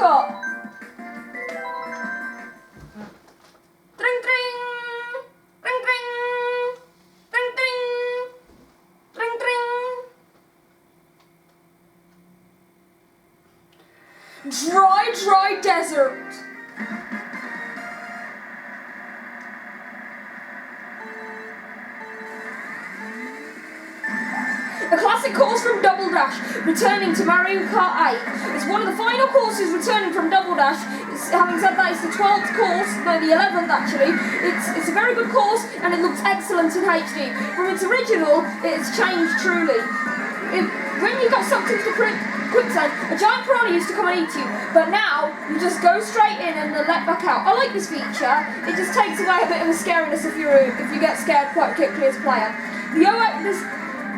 Kart. Dring, dring. Dring, dring. Dring, dring. Dring, dring. Dry desert. A classic course from Double Dash, returning to Mario Kart 8. It's one of the final courses returning from Double Dash. Having said that, it's the 12th course, no, the 11th actually. It's a very good course and it looks excellent in HD. From its original, it's changed truly. When you got sucked into the quicksand, a giant piranha used to come and eat you, but now you just go straight in and let back out. I like this feature. It just takes away a bit of the scariness if you get scared quite quickly as a player.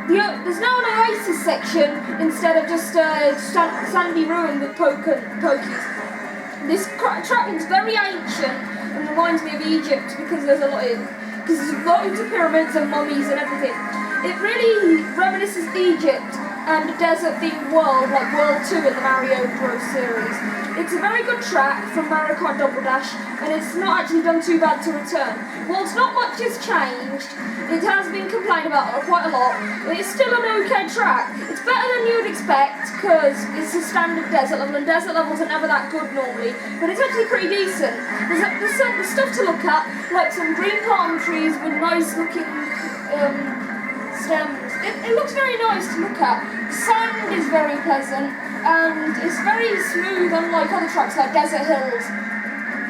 There's now an oasis section instead of just sandy ruin with pokies. This track is very ancient and reminds me of Egypt because there's loads of pyramids and mummies and everything. It really reminisces Egypt and a desert-themed world like World 2 in the Mario Bros series. It's a very good track from Mario Kart Double Dash, and it's not actually done too bad to return. Whilst not much has changed, it has been complained about quite a lot. It's still an okay track. It's better than you would expect because it's a standard desert level, and desert levels are never that good normally, but it's actually pretty decent. There's stuff to look at, like some green palm trees with nice-looking stems. It looks very nice to look at. Sand is very pleasant and it's very smooth, unlike other tracks like Desert Hills.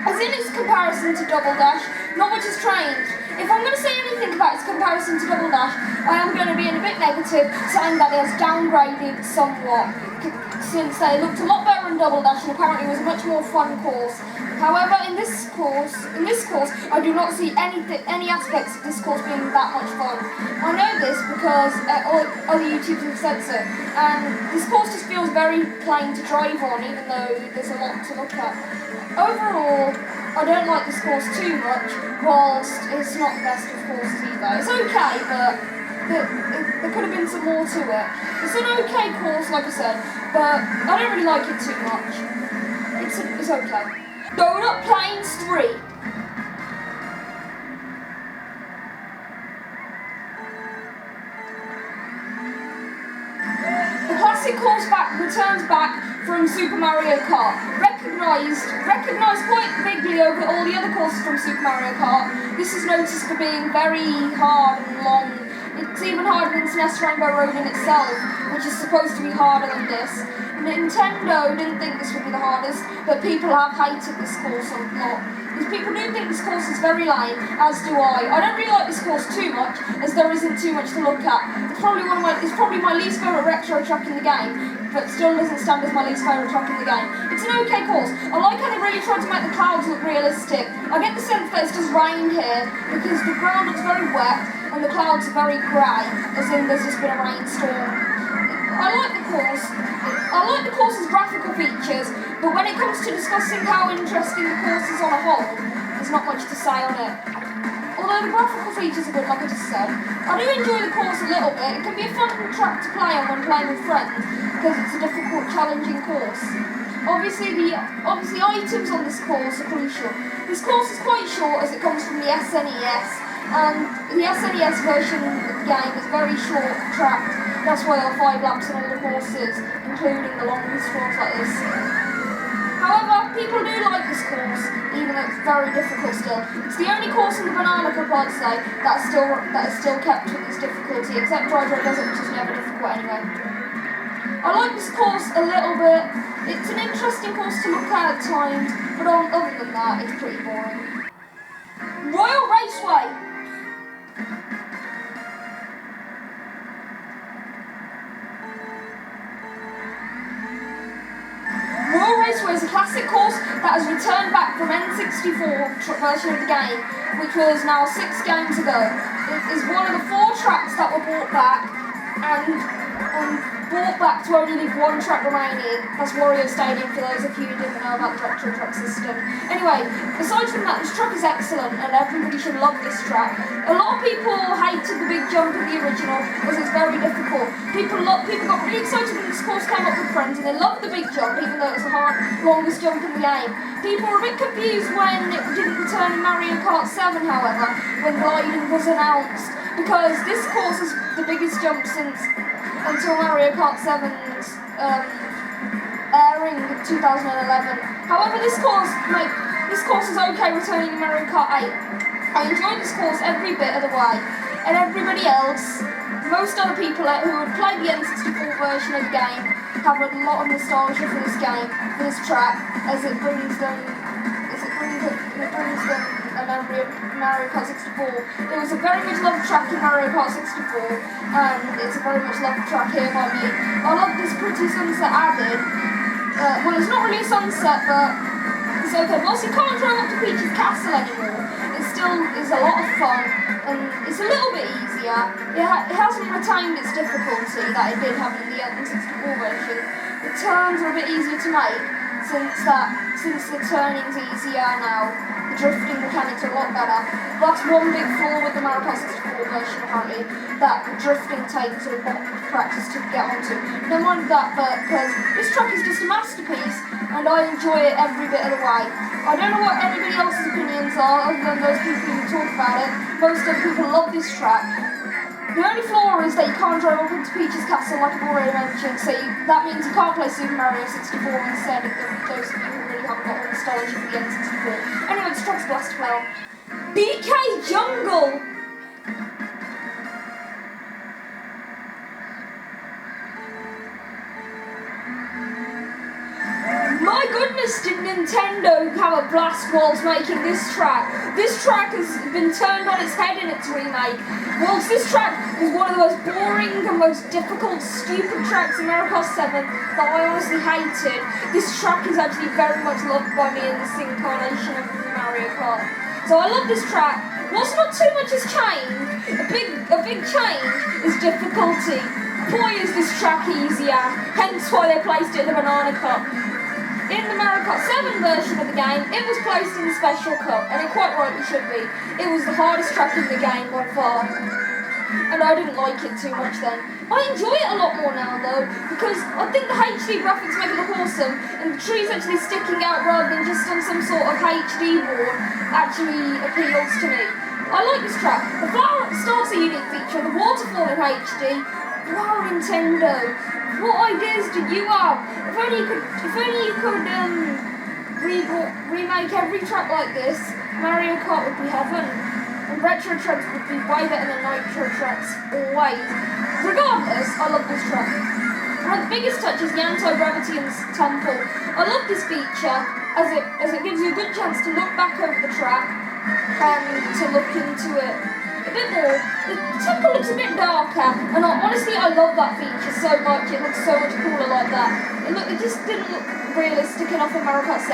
As in its comparison to Double Dash, not much has changed. If I'm going to say anything about its comparison to Double Dash, I am going to be a bit negative, saying that it has downgraded somewhat, since they looked a lot better in Double Dash and apparently was a much more fun course. However, in this course, I do not see any aspects of this course being that much fun. I know this because other YouTubers have said so, and this course just feels very plain to drive on, even though there's a lot to look at. Overall, I don't like this course too much, whilst it's not the best of courses either. It's okay, but there could have been some more to it. It's an okay course, like I said, but I don't really like it too much. It's okay. Donut Plains 3. The classic course returns back from Super Mario Kart. Recognised quite bigly over all the other courses from Super Mario Kart. This is noticed for being very hard and long. It's even harder than SNES Rainbow Road in itself, which is supposed to be harder than this. Nintendo didn't think this would be the hardest, but people have hated this course a lot. Because people do think this course is very lame, as do I. I don't really like this course too much, as there isn't too much to look at. It's probably my least favourite retro track in the game, but still doesn't stand as my least favourite track in the game. It's an okay course. I like how they really tried to make the clouds look realistic. I get the sense that it's just rained here, because the ground looks very wet, and the clouds are very grey, as in there's just been a rainstorm. I like the course's graphical features, but when it comes to discussing how interesting the course is on a whole, there's not much to say on it. Although the graphical features are good, like I just said, I do enjoy the course a little bit. It can be a fun track to play on when playing with friends, because it's a difficult, challenging course. Obviously items on this course are crucial. This course is quite short as it comes from the SNES, and the SNES version of the game is very short tracked. That's why there are 5 laps in all the courses, including the longest ones like this. However, people do like this course, even though it's very difficult still. It's the only course in the Banana Cup, I'd say, that is still kept with its difficulty, except Dry Desert, which is never difficult anyway. I like this course a little bit. It's an interesting course to look at times, but other than that, it's pretty boring. Royal Raceway! Royal Raceway is a classic course that has returned back from N64 version of the game, which was now 6 games ago. It is one of the 4 tracks that were brought back, and brought back to only leave one track remaining. That's Wario Stadium for those of you who didn't know about the retro track system. Anyway, aside from that, this track is excellent and everybody should love this track. A lot of people hated the big jump in the original because it's very difficult. People got really excited when this course came up with friends and they loved the big jump even though it's the longest jump in the game. People were a bit confused when it didn't return in Mario Kart 7, however, when gliding was announced, because this course is the biggest jump since until Mario Kart 7's airing in 2011. However, this course is okay returning in Mario Kart 8. I enjoyed this course every bit of the way, and everybody else, most other people who would play the N64 version of the game, have a lot of nostalgia for this game, for this track, as it brings them a memory of Mario Kart 64. It was a very much loved track in Mario Kart 64, and it's a very much loved track here by me. I love this pretty sunset added. Well, it's not really a sunset, but it's okay. Whilst you can't drive up to Peach's Castle anymore, it still is a lot of fun, and it's a little bit easier. It hasn't retained its difficulty that it did have in the N64 version. The turns are a bit easier to make since the turning's easier now. The drifting mechanics are a lot better. That's one big flaw with the Mario Kart 64 version apparently, that drifting takes a lot of practice to get onto. Don't mind that, but because this track is just a masterpiece and I enjoy it every bit of the way. I don't know what everybody else's opinions are other than those people who talk about it. Most of the people love this track. The only flaw is that you can't drive up into Peach's Castle like I've already mentioned, so that means you can't play Super Mario 64 instead of those of you who really haven't got the nostalgia for the N64. Anyway, this track's blast well. BK Jungle! My goodness, did Nintendo have a blast whilst making this track? This track has been turned on its head in its remake. Whilst this track was one of the most boring and most difficult, stupid tracks in Mario Kart 7 that I honestly hated, this track is actually very much loved by me in this incarnation of Mario Kart. So I love this track. Whilst not too much has changed, a big change is difficulty. Boy, is this track easier, hence why they placed it in the Banana Cup. In the Mario Kart 7 version of the game, it was placed in the Special Cup, and it quite rightly should be. It was the hardest track in the game by far, and I didn't like it too much then. I enjoy it a lot more now though, because I think the HD graphics make it look awesome, and the trees actually sticking out rather than just on some sort of HD board actually appeals to me. I like this track. The flower at the start's a unique feature, the waterfall in HD. Wow, Nintendo! What ideas did you have? If only you could remake every track like this, Mario Kart would be heaven. And retro tracks would be way better than nitro tracks, always. Regardless, I love this track. One of the biggest touches is the anti-gravity in this temple. I love this feature as it gives you a good chance to look back over the track and to look into it a bit more. The temple looks a bit darker, and honestly I love that feature so much. It looks so much cooler like that. It just didn't look realistic enough in Mario Kart 7.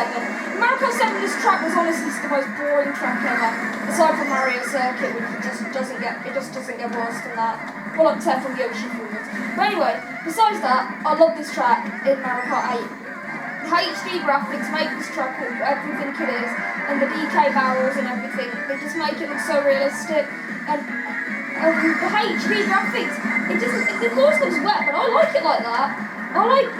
In Mario Kart 7, this track was honestly the most boring track ever, aside from Mario Circuit, which just doesn't get worse than that. Well, except from Yoshi Forwards. But anyway, besides that, I love this track in Mario Kart 8. The HD graphics make this track everything it is, and the DK barrels and everything, they just make it look so realistic. And the HD graphics, the course looks wet, but I like it like that. I like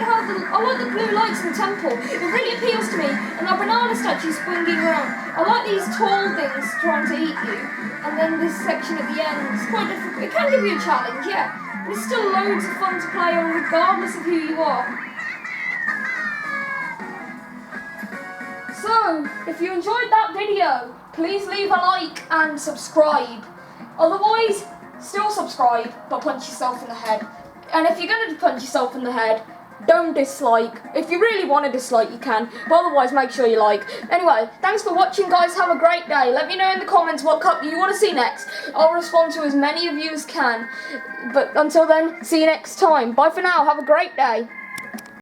the blue lights in the temple. It really appeals to me. And that banana statue swinging around. I like these tall things trying to eat you. And then this section at the end, it's quite difficult. It can give you a challenge, yeah. But it's still loads of fun to play on regardless of who you are. So, if you enjoyed that video, please leave a like and subscribe. Otherwise, still subscribe, but punch yourself in the head. And if you're going to punch yourself in the head, don't dislike. If you really want to dislike, you can. But otherwise, make sure you like. Anyway, thanks for watching, guys. Have a great day. Let me know in the comments what cup you want to see next. I'll respond to as many of you as can. But until then, see you next time. Bye for now. Have a great day.